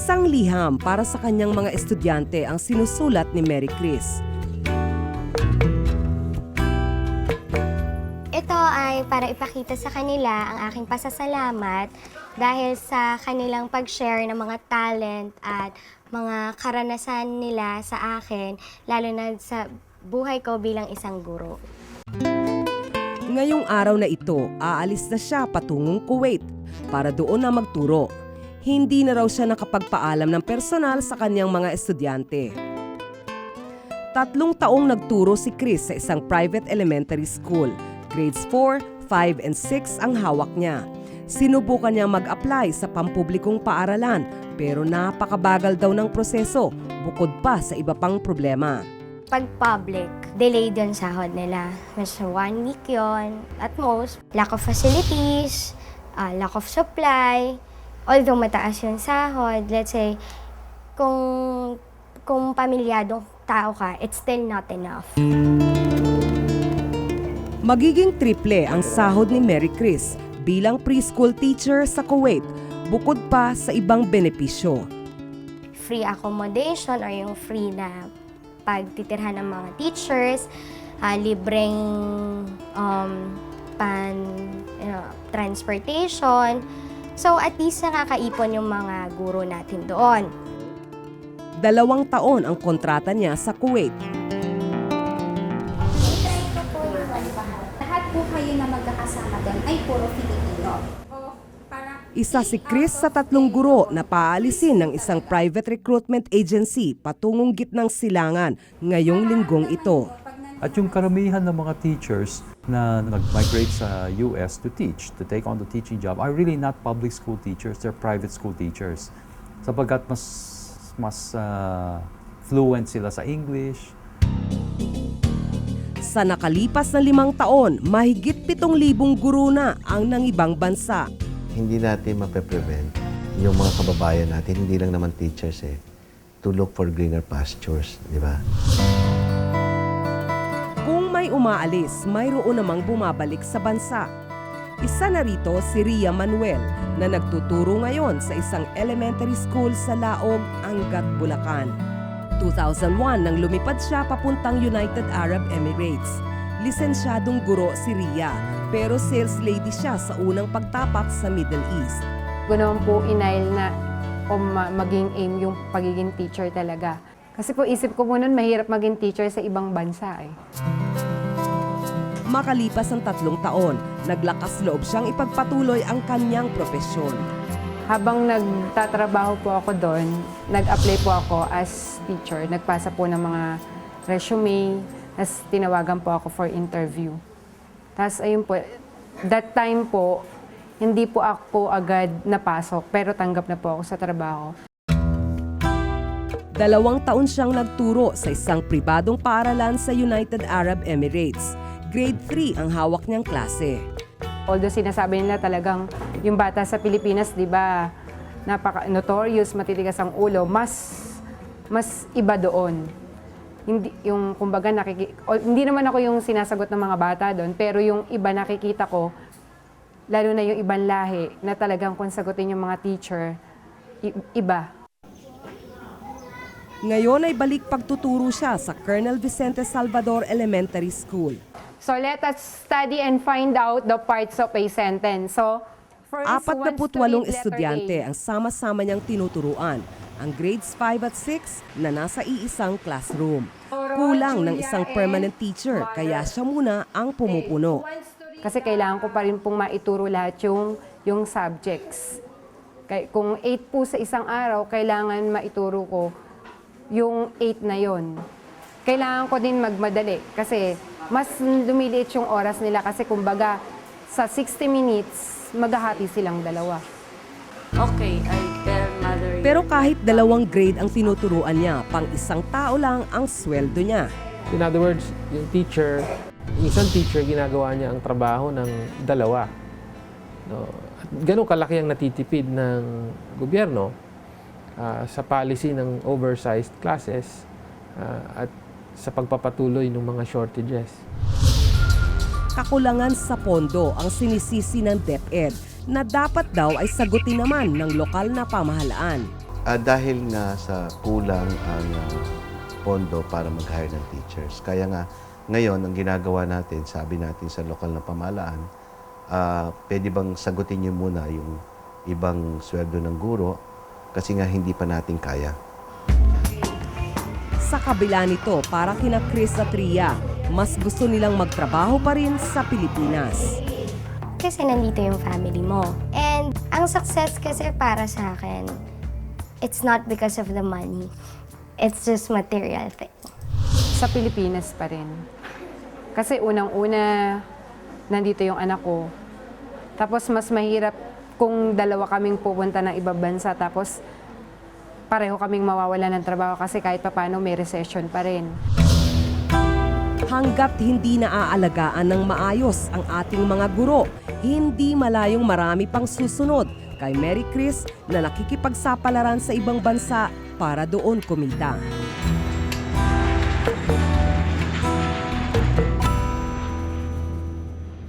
Isang liham para sa kanyang mga estudyante ang sinusulat ni Mary Chris. Ito ay para ipakita sa kanila ang aking pasasalamat dahil sa kanilang pag-share ng mga talent at mga karanasan nila sa akin, lalo na sa buhay ko bilang isang guro. Ngayong araw na ito, aalis na siya patungong Kuwait para doon na magturo. Hindi na raw siya nakapagpaalam ng personal sa kanyang mga estudyante. 3 taong nagturo si Chris sa isang private elementary school. Grades 4, 5, and 6 ang hawak niya. Sinubukan niya mag-apply sa pampublikong paaralan pero napakabagal daw ng proseso bukod pa sa iba pang problema. Pag public, delayed yung sahod nila. Mas 1 week yon at most. Lack of facilities, lack of supply. Although mataas yung sahod, let's say, kung pamilyadong tao ka, it's still not enough. Magiging triple ang sahod ni Mary Chris bilang preschool teacher sa Kuwait, bukod pa sa ibang benepisyo. Free accommodation or yung free na pagtitirhan ng mga teachers, libreng transportation. So at least nakakaipon yung mga guro natin doon. 2 taon ang kontrata niya sa Kuwait. Lahat po kayo na magkakasama doon ay puro Filipino. Isa si Chris sa 3 guro na paalisin ng isang private recruitment agency patungong gitnang silangan ngayong linggong ito. At yung karamihan ng mga teachers na nag-migrate sa US to teach, to take on the teaching job, are really not public school teachers, they're private school teachers. Sapagkat mas fluent sila sa English. Sa nakalipas na 5 taon, mahigit 7,000 guro na ang nangibang bansa. Hindi natin mape-prevent yung mga kababayan natin, hindi lang naman teachers to look for greener pastures, di ba? Kung may umaalis, mayroon namang bumabalik sa bansa. Isa na rito si Ria Manuel na nagtuturo ngayon sa isang elementary school sa Laog, Angat, Bulacan. 2001 nang lumipad siya papuntang United Arab Emirates. Lisensyadong guro si Ria, pero sales lady siya sa unang pagtapak sa Middle East. Ko naman po inail na maging aim yung pagiging teacher talaga. Kasi po isip ko po noon mahirap maging teacher sa ibang bansa eh. Makalipas ang 3 taon, naglakas loob siyang ipagpatuloy ang kanyang propesyon. Habang nagtatrabaho po ako doon, nag-apply po ako as teacher. Nagpasa po ng mga resume, tapos tinawagan po ako for interview. Tapos ayun po, that time po, hindi po ako agad napasok, pero tanggap na po ako sa trabaho. 2 taon siyang nagturo sa isang pribadong paaralan sa United Arab Emirates. Grade 3 ang hawak niyang klase. Although sinasabi nila talagang yung bata sa Pilipinas, di ba, napaka-notorious, matitigas ang ulo, mas iba doon. Hindi, yung kumbaga hindi naman ako yung sinasagot ng mga bata doon, pero yung iba nakikita ko, lalo na yung ibang lahi, na talagang kung sagutin yung mga teacher, iba. Ngayon ay balik pagtuturo siya sa Colonel Vicente Salvador Elementary School. So let us study and find out the parts of a sentence. So, first, 48 wants to read estudyante letter A. ang sama-sama niyang tinuturuan. Ang grades 5 at 6 na nasa iisang classroom. Kulang ng isang permanent teacher, kaya siya muna ang pumupuno. Kasi kailangan ko pa rin pong maituro lahat yung subjects. Kung 8 po sa isang araw, kailangan maituro ko yung 8 na yon. Kailangan ko din magmadali kasi mas lumiliit yung oras nila kasi kumbaga sa 60 minutes, maghahati silang 2. Okay, I tell mother. Pero kahit 2 grade ang tinuturuan niya, pang isang tao lang ang sweldo niya. In other words, yung isang teacher, ginagawa niya ang trabaho ng 2. No? At ganun kalaki ang natitipid ng gobyerno sa policy ng oversized classes at sa pagpapatuloy ng mga shortages. Kakulangan sa pondo ang sinisisi ng DepEd na dapat daw ay sagutin naman ng lokal na pamahalaan. Dahil nga sa kulang ang pondo para mag-hire ng teachers. Kaya nga, ngayon, ang ginagawa natin, sabi natin sa lokal na pamahalaan, pwede bang sagutin niyo muna yung ibang sweldo ng guro kasi nga hindi pa natin kaya. Sa kabila nito, para kina Chris at Rhea, mas gusto nilang magtrabaho pa rin sa Pilipinas. Kasi nandito yung family mo. And ang success kasi para sa akin, it's not because of the money. It's just material thing. Sa Pilipinas pa rin. Kasi unang-una, nandito yung anak ko. Tapos mas mahirap kung dalawa kaming pupunta ng ibang bansa, tapos pareho kaming mawawala ng trabaho kasi kahit papano may recession pa rin. Hanggat hindi naaalagaan ng maayos ang ating mga guro, hindi malayong marami pang susunod kay Mary Chris na nakikipagsapalaran sa ibang bansa para doon kumita.